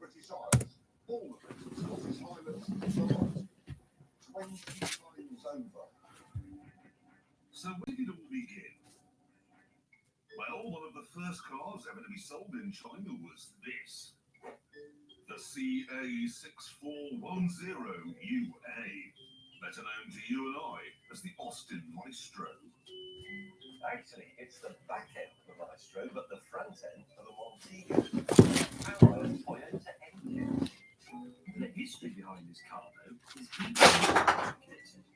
British Isles, all of it, Scottish Highlands, Vermont, 20 times over. So where did it all begin? Well, one of the first cars ever to be sold in China was this. The CA6410UA, better known to you and I as the Austin Maestro. Actually, it's the back end of the Maestro, but the front end of the Montego. Powered Toyota engine. The history behind this car, though, is deeply complicated.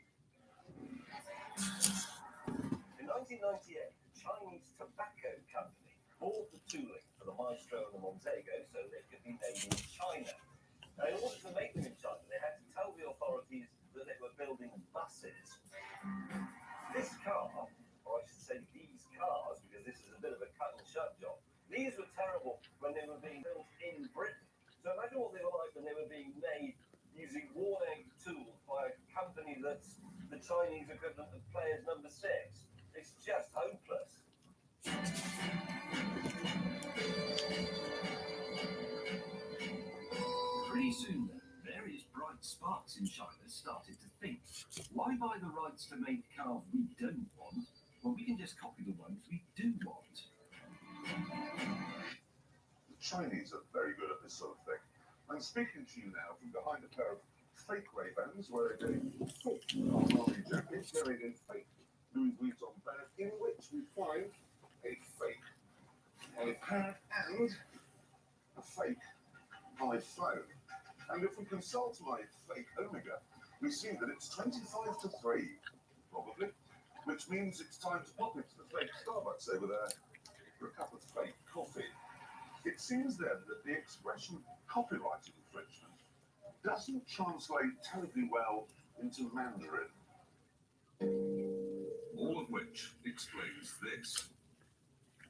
In 1998, the Chinese tobacco company bought the tooling for the Maestro and the Montego so they could be made in China. Now, in order to make them in China, they had to tell the authorities that they were building buses. This car, or I should say these cars, because this is a bit of a cut and shut job, these were terrible when they were being built in Britain. So imagine what they were like when they were being made using worn out tools by a company that's the Chinese equivalent of Players Number 6. It's just hopeless. Pretty soon, then, various bright sparks in China started to think, why buy the rights to make cars we don't want when we can just copy the ones we do want? The Chinese are very good at this sort of thing. I'm speaking to you now from behind a pair of fake Ray-Bans wearing a fake Armani jacket, carrying a fake Louis Vuitton bag, in which we find a fake iPad and a fake iPhone. And if we consult my fake Omega, we see that it's 25 to 3, probably, which means it's time to pop into the fake Starbucks over there for a cup of fake coffee. It seems then that the expression copyright infringement doesn't translate terribly well into Mandarin. All of which explains this.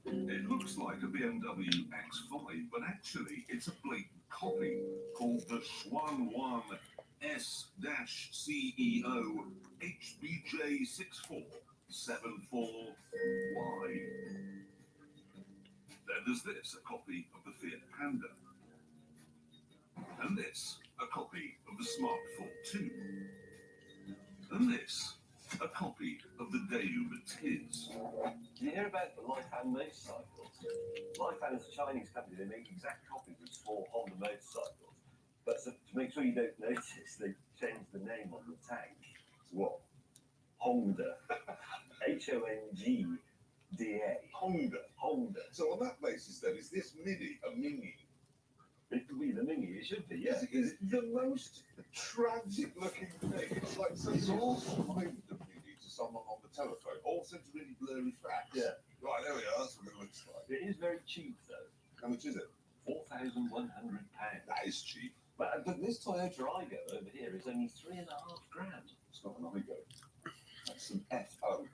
It looks like a BMW X5, but actually it's a blatant copy called the Xuanwan S-CEO HBJ6474Y. Then there's this, a copy of the Fiat Panda. And this, a copy of the Smart Fortwo 2. And this, a copy of the Daewoo Matiz. Did you hear about the Lifan motorcycles? Lifan is a Chinese company. They make exact copies of small Honda motorcycles. But to make sure you don't notice, they changed the name on the tank. It's what? Honda. Hongda. Honda. So on that basis then, is this Mini a Mini? It could be the Mini, it should be, yeah. Is it the most tragic looking thing? It's like so it's all described the Mini to someone on the telephone, all sent really blurry facts. Yeah. Right, there we are, that's what it looks like. It is very cheap, though. How much is it? £4,100. That is cheap. But this Toyota Aygo over here is only $3,500. It's not an Aygo. That's an FO.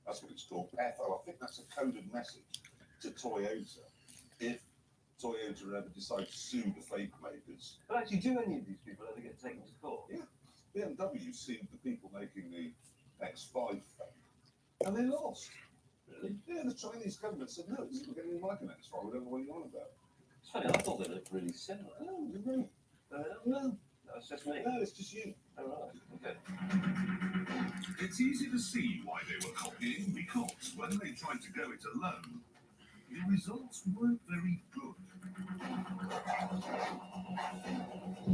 That's what it's called, FO. I think that's a coded message to Toyota. If Toyota ever decide to sue the fake makers. But actually, do any of these people ever get taken to court? Yeah. BMW sued the people making the X5 fake. And they lost. Really? Yeah, the Chinese government said, no, it's not getting like an X5. We don't know what you're on about. It's funny, I thought they looked really similar. No, you're right. No, that's just me. No, it's just you. All right, okay. It's easy to see why they were copying, because when they tried to go it alone, the results weren't very good.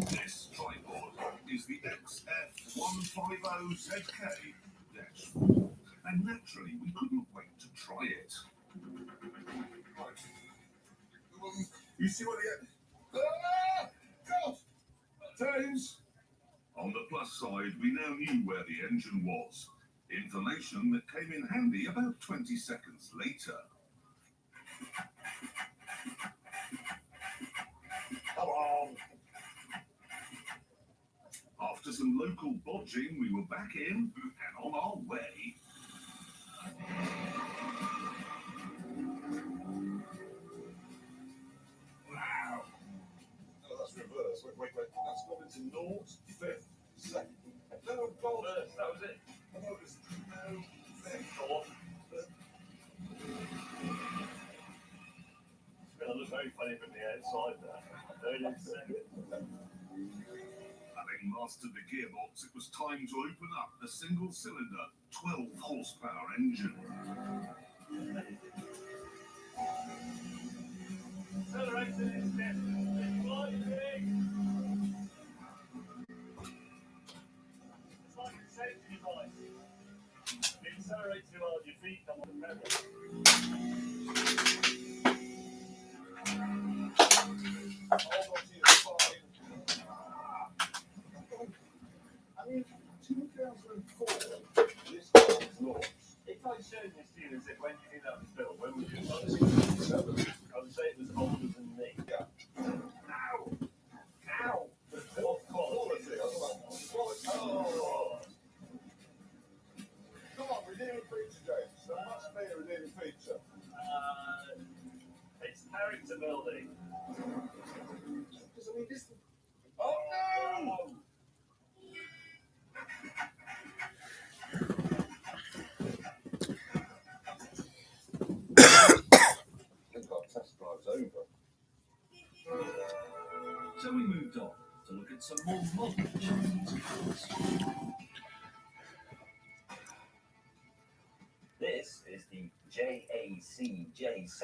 This tripod is the XF150ZK-4, and naturally we couldn't wait to try it. Right. You see what the... Ah! God! James! On the plus side, we now knew where the engine was. Information that came in handy about 20 seconds later. Come on! After some local bodging, we were back in and on our way. Wow! No, that's reverse. Wait. That's gone into north, fifth, second. No, God! That was it. I know it was no, fifth, Fourth. fifth. It's going to look very funny from the outside there. Having mastered the gearbox, it was time to open up the single-cylinder 12-horsepower engine. It's like a safety device. If you accelerate too hard, your feet come on the pedal. Hold on to your spine. I mean, 2004, this car was launched. If I showed this to you and said, when do you think that was built? When would you say? 1997. I would say it was older than me. Yeah. Ow! Ow! What quality? Oh! Come on, redeeming feature, James. There must be a redeeming feature. It's character building. Because, I mean, this... Oh, no! I think our test drive's over. So we moved on to look at some more modern Chinese cars. This is the JAC J7,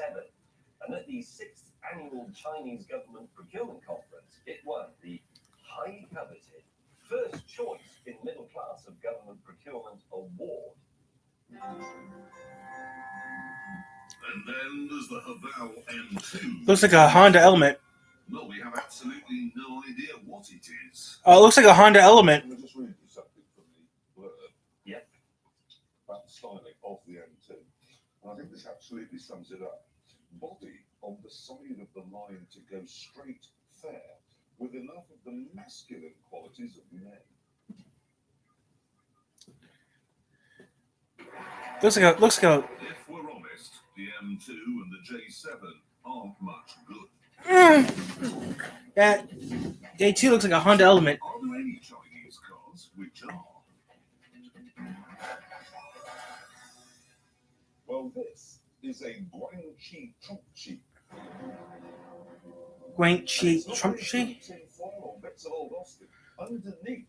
and at the 6th annual Chinese Government Procurement Conference, it won the highly coveted First Choice in Middle Class of Government Procurement Award. And then there's the Haval M2. Looks like a Honda Element. Well, we have absolutely no idea what it is. Oh, it looks like a Honda Element. Can I just read you something from the blurb? Yep. About the styling of the M2. And I think this absolutely sums it up. Body on the side of the line to go straight fair, with enough of the masculine qualities of men. Looks like a. If we're honest, the M2 and the J7 aren't much good. That J2 looks like a Honda Element. Are there any Chinese cars which are? Well, this is a Guangqi Trumpchi. Guangxi Trumpchi. Tin foil or bits of old Austin. Underneath,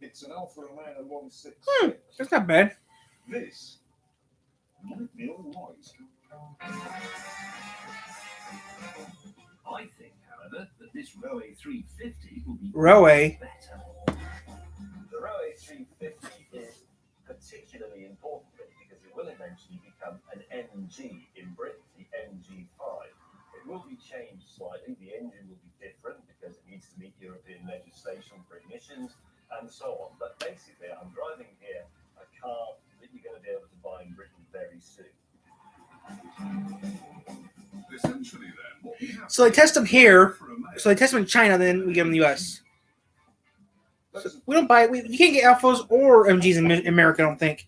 it's an Alfa Romeo 166. That's not bad. This might be all right. I think, however, that this Roe 350 will be Roe. better. The Roe 350 is particularly important because it will eventually become an MG in Britain, the MG5. It will be changed slightly. The engine will be different because it needs to meet European legislation for emissions and so on. But basically, I'm driving here a car that you're going to be able to buy in Britain very soon. Essentially, then, what we have So they test them here. for a male So they test them in China, then we get them in the U.S. So we don't buy. You can't get Alphas or MGs in America. I don't think.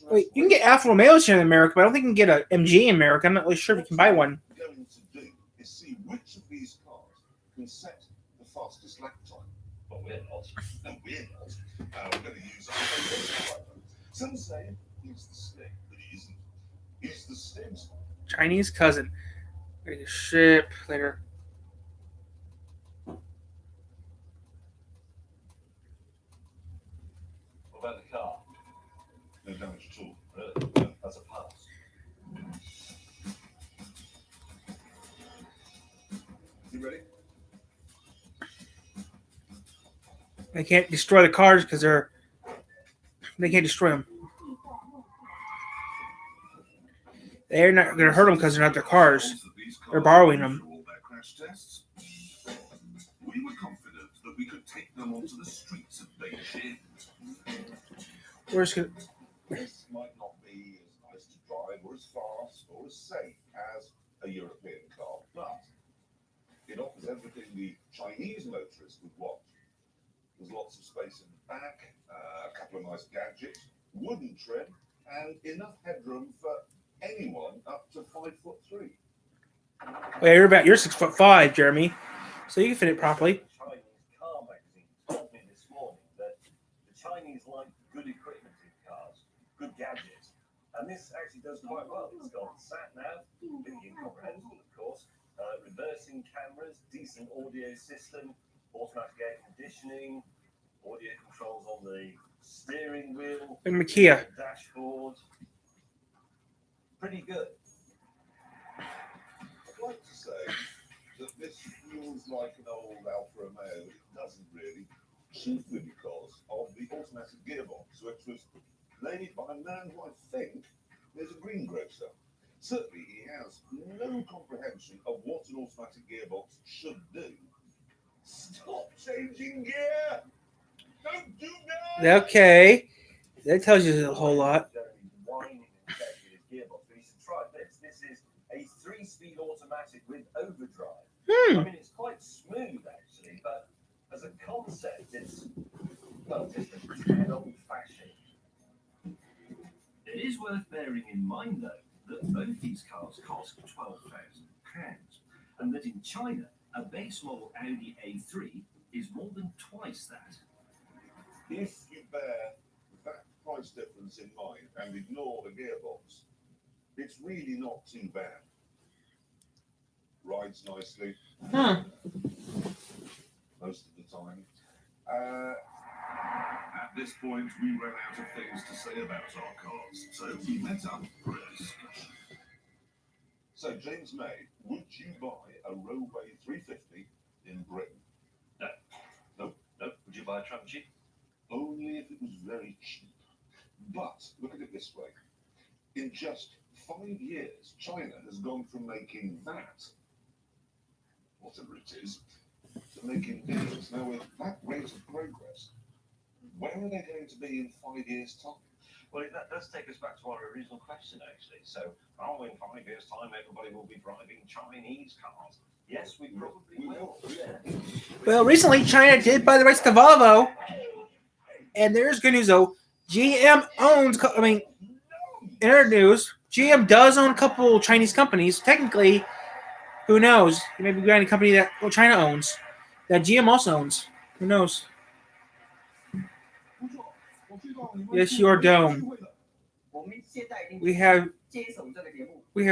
Wait, you can get Alfa Romeos here in America, but I don't think you can get an MG in America. I'm not really sure if you can buy one. What we're going to do is see which of these cars can set the fastest lap time. But we're not. And we're not. We're going to use our favorite. Some say he's the stick, but he isn't. He's the Stims. Chinese cousin. Ready to ship later. What about the car? No damage at all. Really? That's a pass. You ready? They can't destroy the cars because they can't destroy them. They're not going to hurt them because they're not their cars. They're borrowing them. All their crash tests. We were confident that we could take them onto the streets of Beijing. Where's it? This might not be as nice to drive or as fast or as safe as a European car, but it offers everything the Chinese motorist would want. There's lots of space in the back, a couple of nice gadgets, wooden trim, and enough headroom for anyone up to 5'3". Wait, you're 6'5", Jeremy, so you can fit it properly. Chinese car magazine told me this morning that the Chinese like good equipment in cars, good gadgets, and this actually does quite well. It's got sat nav, pretty incomprehensible, of course, reversing cameras, decent audio system, automatic air conditioning, audio controls on the steering wheel, And Makia. dashboard. Pretty good. I'd like to say that this feels like an old Alfa Romeo, but it doesn't really, chiefly because of the automatic gearbox, which was made by a man who I think is a greengrocer. Certainly, he has no comprehension of what an automatic gearbox should do. Stop changing gear! Don't do that! Okay. That tells you a whole lot. Whining and checking his gearbox, but you should try this. This is a 3-speed automatic with overdrive. I mean, it's quite smooth actually, but as a concept, it's well, just a tad old-fashioned. It is worth bearing in mind, though, that both these cars cost £12,000, and that in China, a base model Audi A3 is more than twice that. If you bear that price difference in mind and ignore the gearbox, it's really not too bad. Rides nicely most of the time. At this point, we ran out of things to say about our cars, so we met up for a discussion. So, James May, would you buy a Roadway 350 in Britain? No. Would you buy a Trump Jeep? Only if it was very cheap. But look at it this way. In just 5 years, China has gone from making that, whatever it is, to making this. Now, with that rate of progress, where are they going to be in 5 years' time? Well, that does take us back to our original question, actually. So, in 5 years' time, everybody will be driving Chinese cars. Yes, we probably will. Yeah. Well, recently China did buy the rights to Volvo, and there's good news though. GM owns. In our news, GM does own a couple Chinese companies. Technically, who knows? It may be a company that China owns, that GM also owns. Who knows? Yes, your dome. We have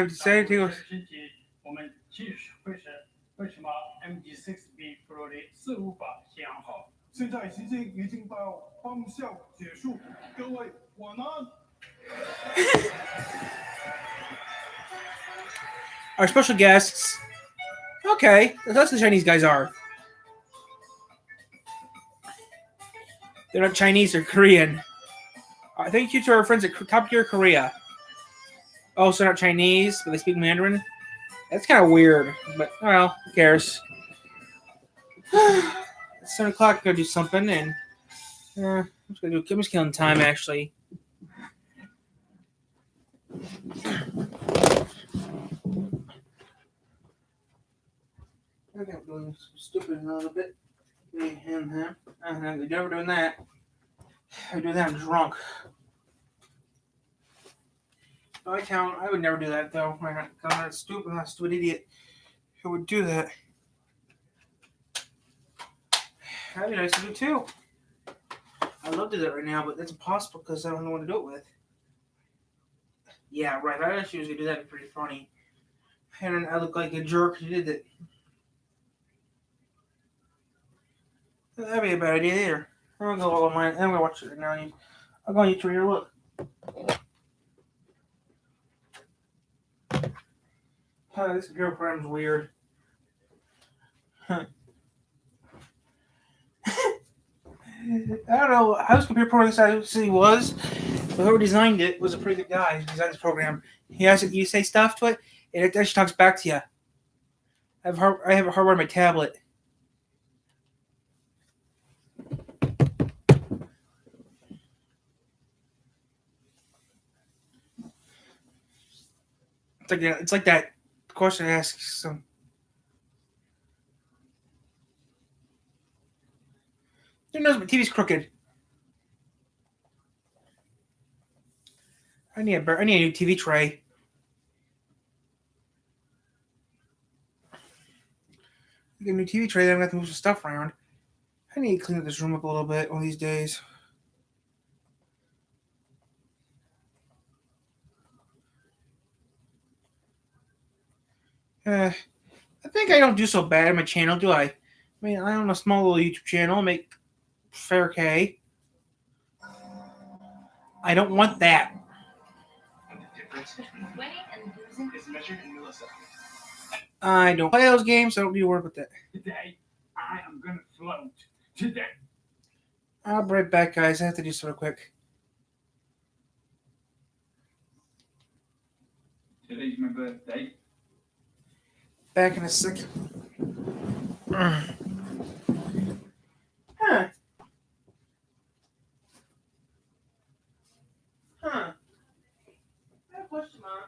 decided to. 我们继续会是为什么 MG6B Pro 的事务法先好？现在时间已经到方向结束，各位晚安。Our special guests. Okay, that's what the Chinese guys are. They're not Chinese, they're Korean. Thank you to our friends at Top Gear Korea. Also not Chinese, but they speak Mandarin. That's kind of weird, but well, who cares? It's 7 o'clock. Gotta do something, and I'm just killing time actually. I think I'm doing stupid a little bit. They're never doing that. I do that. I'm drunk. I count. I would never do that though. I'm not stupid. I'm not a stupid idiot who would do that. That'd be nice to do too. I'd love to do that right now, but that's impossible because I don't know what to do it with. Yeah, right. I actually usually do that. It'd be pretty funny. And then I look like a jerk who did it. That'd be a bad idea either. I'm gonna go all online. I'm gonna watch it right now. I'll go on YouTube here. Look. This computer program's weird. I don't know how this computer program actually was, but whoever designed it was a pretty good guy who designed this program. He has it, you say stuff to it, and it actually talks back to you. I have a hardware on my tablet. It's like that question asks some. Who knows? My TV's crooked. I need a new TV tray. Get a new TV tray. Then I'm gonna have to move some stuff around. I need to clean up this room up a little bit one of these days. I I think I don't do so bad on my channel, do I? I mean, I own a small little YouTube channel, make fair K. I don't want that. And the difference between winning and losing is measured in milliseconds. I don't play those games, so I don't need to worry about that. Today, I am gonna float. Today. I'll be right back, guys. I have to do something quick. Today's my birthday. Back in a second. Huh. Huh. I have a question, Mom.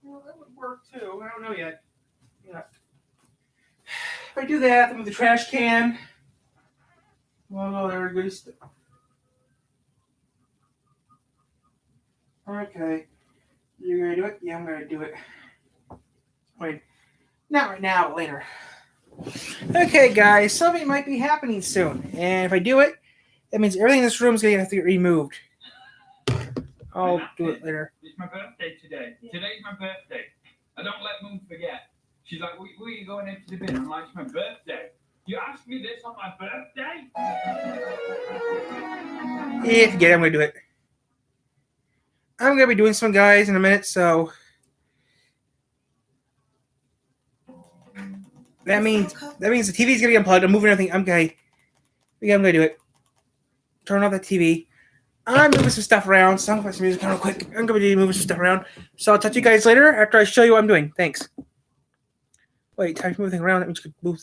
Well, that would work too. I don't know yet. Yeah. If I do that, then move the trash can. Well, there we go. Okay. You're gonna do it? Yeah, I'm gonna do it. Wait. Not right now, but later. Okay, guys. Something might be happening soon. And if I do it, that means everything in this room is gonna have to get removed. I'll do it later. It's my birthday today. Today's my birthday. I don't let Moon forget. She's like, where are you going into the bin? I'm like, it's my birthday. You asked me this on my birthday? Yeah, forget it. I'm going to do it. I'm going to be doing some, guys, in a minute, so that means the TV's going to get unplugged. I'm moving everything. Okay. Yeah, I'm going to do it. turn off that TV. I'm moving some stuff around, so I'm gonna play some music real quick. I'm gonna be moving some stuff around. So I'll talk to you guys later after I show you what I'm doing. Thanks. Wait, time to move things around. That means you could move.